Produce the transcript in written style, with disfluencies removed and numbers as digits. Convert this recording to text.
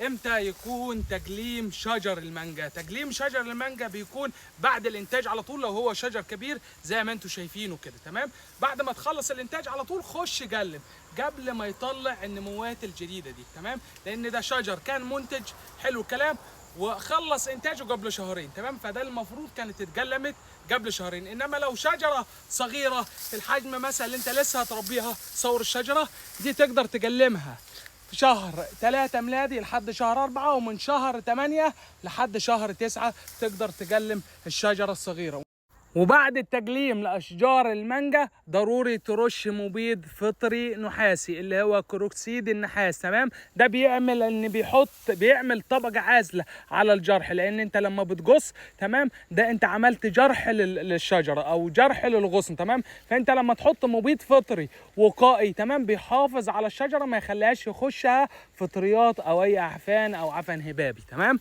امتى يكون تجليم شجر المانجا؟ تجليم شجر المانجا بيكون بعد الانتاج على طول، لو هو شجر كبير زي ما انتم شايفينه كده. تمام، بعد ما تخلص الانتاج على طول خش جلم قبل ما يطلع النموات الجديده دي. تمام، لان ده شجر كان منتج حلو الكلام وخلص انتاجه قبل شهرين. تمام، فده المفروض كانت اتجلمت قبل شهرين. انما لو شجره صغيره في الحجم مثلا اللي انت لسه هتربيها، صور الشجره دي تقدر تجلمها في شهر 3 ميلادي لحد شهر 4، ومن شهر 8 لحد شهر 9 تقدر تجلم الشجرة الصغيرة. وبعد التجليم لأشجار المانجا ضروري ترش مبيد فطري نحاسي اللي هو كروكسيد النحاس. تمام، ده بيعمل طبقة عازلة على الجرح، لأن أنت لما بتقص تمام ده أنت عملت جرح للشجرة أو جرح للغصن. تمام، فأنت لما تحط مبيد فطري وقائي تمام بيحافظ على الشجرة، ما يخليهاش يخشها فطريات أو أي أعفان أو عفن هبابي. تمام.